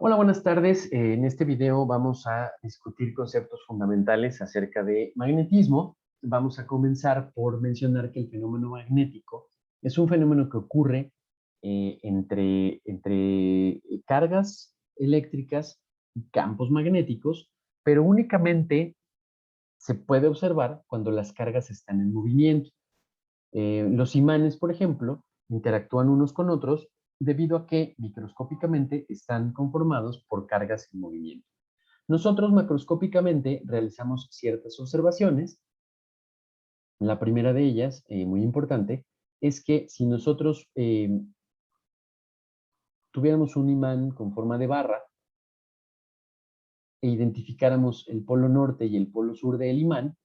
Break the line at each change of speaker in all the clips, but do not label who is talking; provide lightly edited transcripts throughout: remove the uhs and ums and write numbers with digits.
Hola, buenas tardes. En este video vamos a discutir conceptos fundamentales acerca de magnetismo. Vamos a comenzar por mencionar que el fenómeno magnético es un fenómeno que ocurre entre cargas eléctricas y campos magnéticos, pero únicamente se puede observar cuando las cargas están en movimiento. Los imanes, por ejemplo, interactúan unos con otros debido a que microscópicamente están conformados por cargas en movimiento. Nosotros macroscópicamente realizamos ciertas observaciones. La primera de ellas, muy importante, es que si nosotros tuviéramos un imán con forma de barra e identificáramos el polo norte y el polo sur del imán,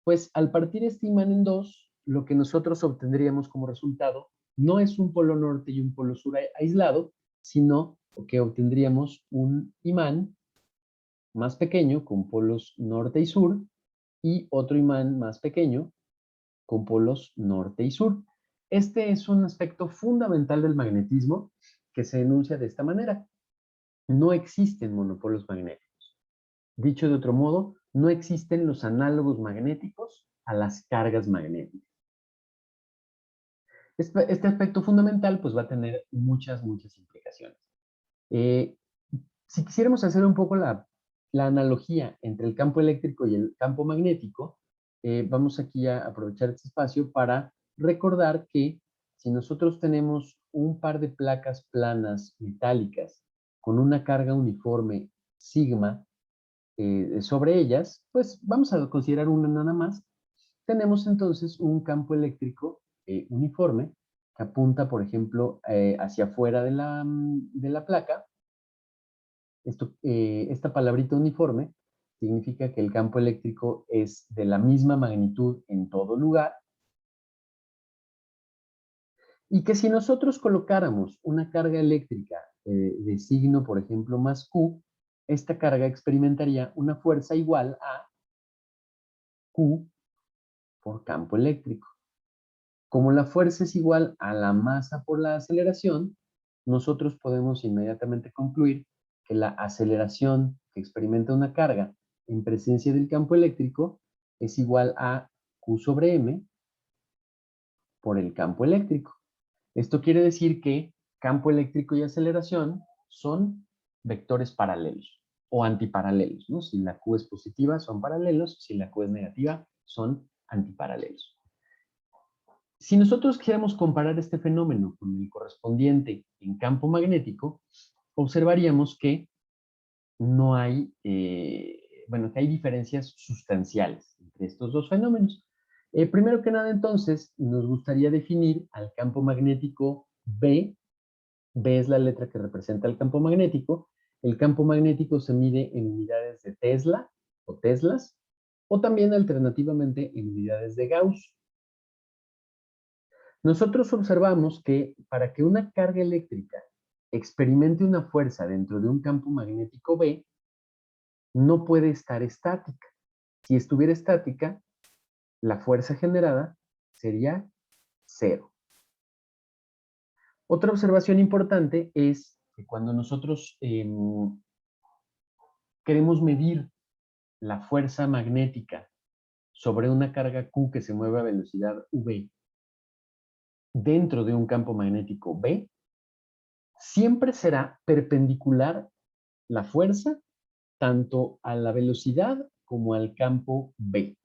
pues al partir este imán en dos, lo que nosotros obtendríamos como resultado no es un polo norte y un polo sur aislado, sino que obtendríamos un imán más pequeño con polos norte y sur y otro imán más pequeño con polos norte y sur. Este es un aspecto fundamental del magnetismo que se enuncia de esta manera. No existen monopolos magnéticos. Dicho de otro modo, no existen los análogos magnéticos a las cargas magnéticas. Este aspecto fundamental pues va a tener muchas implicaciones. Eh, si quisiéramos hacer un poco la analogía entre el campo eléctrico y el campo magnético, vamos aquí a aprovechar este espacio para recordar que si nosotros tenemos un par de placas planas metálicas con una carga uniforme sigma sobre ellas, pues vamos a considerar una nada más. Tenemos entonces un campo eléctrico uniforme que apunta, por ejemplo, hacia afuera de la placa. Esta palabrita uniforme significa que el campo eléctrico es de la misma magnitud en todo lugar y que si nosotros colocáramos una carga eléctrica de signo, por ejemplo, más Q, esta carga experimentaría una fuerza igual a Q por campo eléctrico. Como la fuerza es igual a la masa por la aceleración, nosotros podemos inmediatamente concluir que la aceleración que experimenta una carga en presencia del campo eléctrico es igual a Q sobre M por el campo eléctrico. Esto quiere decir que campo eléctrico y aceleración son vectores paralelos o antiparalelos, ¿no? Si la Q es positiva, son paralelos; si la Q es negativa, son antiparalelos. Si nosotros quisiéramos comparar este fenómeno con el correspondiente en campo magnético, observaríamos que no hay, que hay diferencias sustanciales entre estos dos fenómenos. Primero que nada, entonces, nos gustaría definir al campo magnético B. B es la letra que representa el campo magnético. El campo magnético se mide en unidades de Tesla o teslas, o también alternativamente en unidades de Gauss. Nosotros observamos que para que una carga eléctrica experimente una fuerza dentro de un campo magnético B, no puede estar estática. Si estuviera estática, la fuerza generada sería cero. Otra observación importante es que cuando nosotros queremos medir la fuerza magnética sobre una carga Q que se mueve a velocidad V dentro de un campo magnético B, siempre será perpendicular la fuerza tanto a la velocidad como al campo B.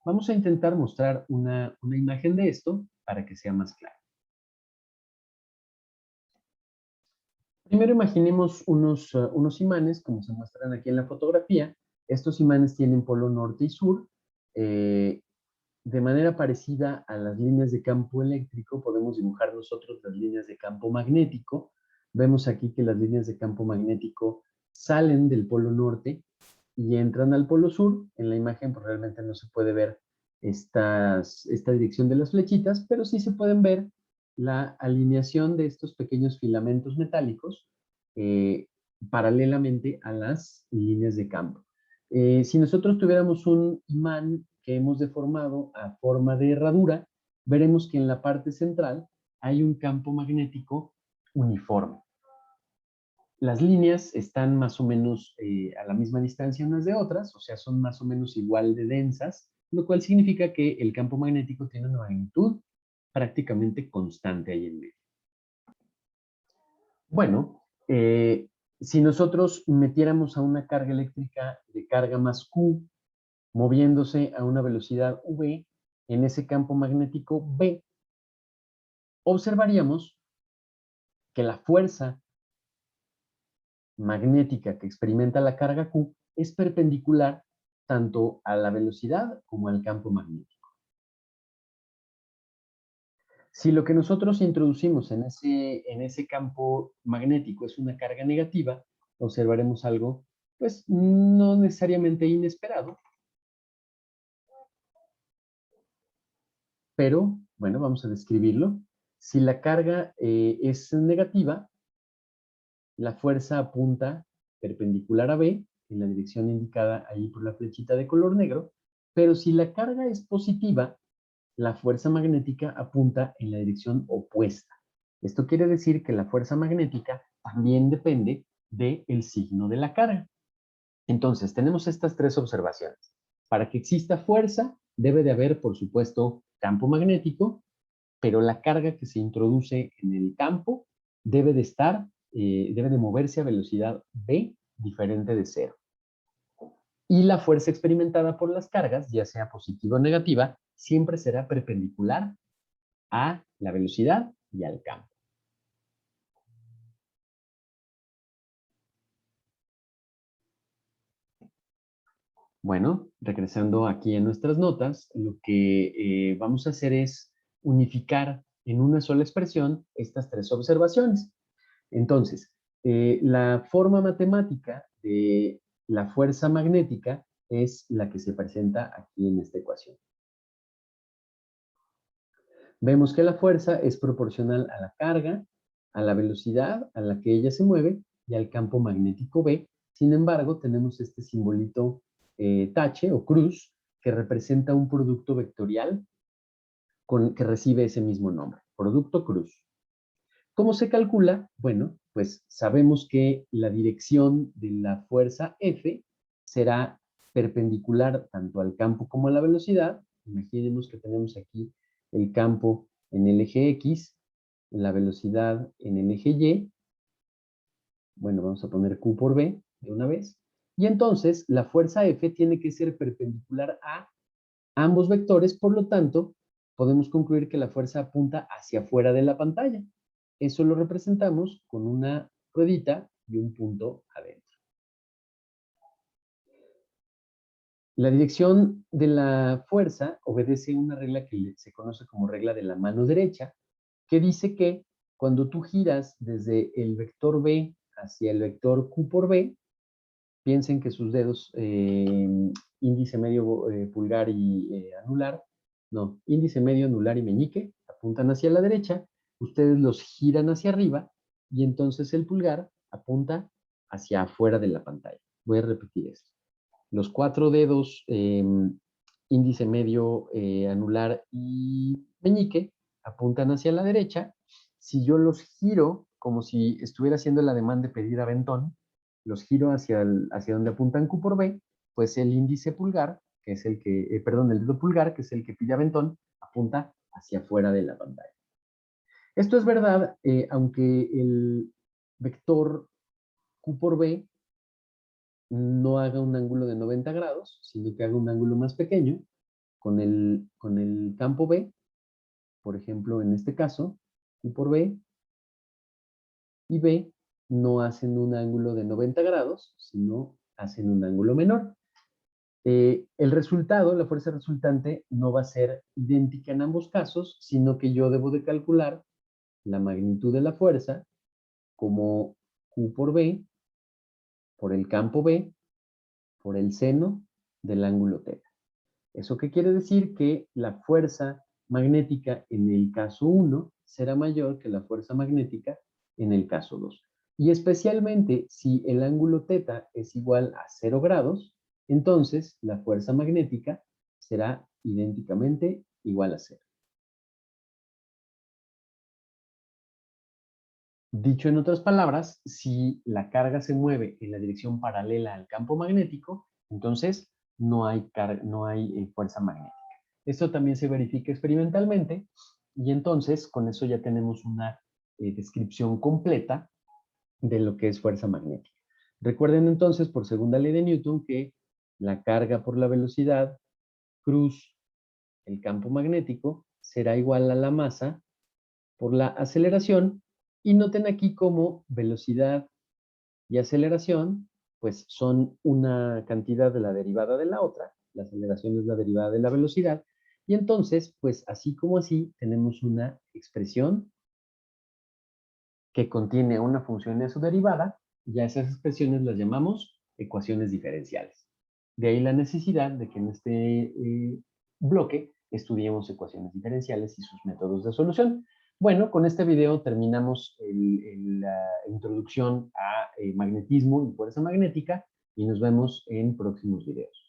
Vamos a intentar mostrar una imagen de esto para que sea más claro. Primero imaginemos unos imanes, como se muestran aquí en la fotografía. Estos imanes tienen polo norte y sur. De manera parecida a las líneas de campo eléctrico, podemos dibujar nosotros las líneas de campo magnético. Vemos aquí que las líneas de campo magnético salen del polo norte y entran al polo sur. En la imagen pues realmente no se puede ver esta dirección de las flechitas, pero sí se pueden ver la alineación de estos pequeños filamentos metálicos paralelamente a las líneas de campo. Si nosotros tuviéramos un imán que hemos deformado a forma de herradura, veremos que en la parte central hay un campo magnético uniforme. las líneas están más o menos a la misma distancia unas de otras, o sea, son más o menos igual de densas, lo cual significa que el campo magnético tiene una magnitud prácticamente constante ahí en medio. Bueno, si nosotros metiéramos a una carga eléctrica de carga más Q, moviéndose a una velocidad v, en ese campo magnético B, observaríamos que la fuerza magnética que experimenta la carga Q es perpendicular tanto a la velocidad como al campo magnético. Si lo que nosotros introducimos en ese campo magnético es una carga negativa, observaremos algo, pues, no necesariamente inesperado, pero, bueno, vamos a describirlo. Si la carga es negativa, la fuerza apunta perpendicular a B, en la dirección indicada ahí por la flechita de color negro, pero si la carga es positiva, la fuerza magnética apunta en la dirección opuesta. Esto quiere decir que la fuerza magnética también depende del signo de la carga. Entonces, tenemos estas tres observaciones. Para que exista fuerza, debe de haber, por supuesto, campo magnético, pero la carga que se introduce en el campo debe de estar, debe de moverse a velocidad v diferente de cero. Y la fuerza experimentada por las cargas, ya sea positiva o negativa, siempre será perpendicular a la velocidad y al campo. Bueno, regresando aquí en nuestras notas, lo que vamos a hacer es unificar en una sola expresión estas tres observaciones. Entonces, la forma matemática de la fuerza magnética es la que se presenta aquí en esta ecuación. Vemos que la fuerza es proporcional a la carga, a la velocidad a la que ella se mueve y al campo magnético B. Sin embargo, tenemos este simbolito tache o cruz que representa un producto vectorial que recibe ese mismo nombre, producto cruz. ¿Cómo se calcula? Bueno, pues sabemos que la dirección de la fuerza F será perpendicular tanto al campo como a la velocidad. Imaginemos que tenemos aquí el campo en el eje X, la velocidad en el eje Y. Bueno, vamos a poner Q por B de una vez. Y entonces la fuerza F tiene que ser perpendicular a ambos vectores, por lo tanto, podemos concluir que la fuerza apunta hacia afuera de la pantalla. Eso lo representamos con una ruedita y un punto adentro. La dirección de la fuerza obedece una regla que se conoce como regla de la mano derecha, que dice que cuando tú giras desde el vector B hacia el vector Q por B, piensen que sus dedos índice medio pulgar y anular, no, índice medio, anular y meñique apuntan hacia la derecha, ustedes los giran hacia arriba y entonces el pulgar apunta hacia afuera de la pantalla. Voy a repetir esto. Los cuatro dedos índice medio, anular y meñique apuntan hacia la derecha. Si yo los giro como si estuviera haciendo el ademán de pedir aventón, los giro hacia donde apuntan Q por B, pues el índice pulgar, que es el que, perdón, el dedo pulgar, que es el que pide aventón, apunta hacia afuera de la pantalla. Esto es verdad, aunque el vector Q por B no haga un ángulo de 90 grados, sino que haga un ángulo más pequeño con el campo B, por ejemplo, en este caso, Q por B y B no hacen un ángulo de 90 grados, sino hacen un ángulo menor. El resultado, la fuerza resultante, no va a ser idéntica en ambos casos, sino que yo debo de calcular la magnitud de la fuerza como Q por B, por el campo B, por el seno del ángulo θ. ¿Eso qué quiere decir? Que la fuerza magnética en el caso 1 será mayor que la fuerza magnética en el caso 2. Y especialmente si el ángulo θ es igual a 0 grados, entonces la fuerza magnética será idénticamente igual a 0. Dicho en otras palabras, si la carga se mueve en la dirección paralela al campo magnético, entonces no hay fuerza magnética. Esto también se verifica experimentalmente y entonces con eso ya tenemos una descripción completa de lo que es fuerza magnética. Recuerden entonces por segunda ley de Newton que la carga por la velocidad cruz el campo magnético será igual a la masa por la aceleración, y noten aquí cómo velocidad y aceleración pues son una cantidad de la derivada de la otra, la aceleración es la derivada de la velocidad, y entonces pues así como así tenemos una expresión que contiene una función y su derivada, y a esas expresiones las llamamos ecuaciones diferenciales. De ahí la necesidad de que en este bloque estudiemos ecuaciones diferenciales y sus métodos de solución. Bueno, con este video terminamos la introducción a magnetismo y fuerza magnética y nos vemos en próximos videos.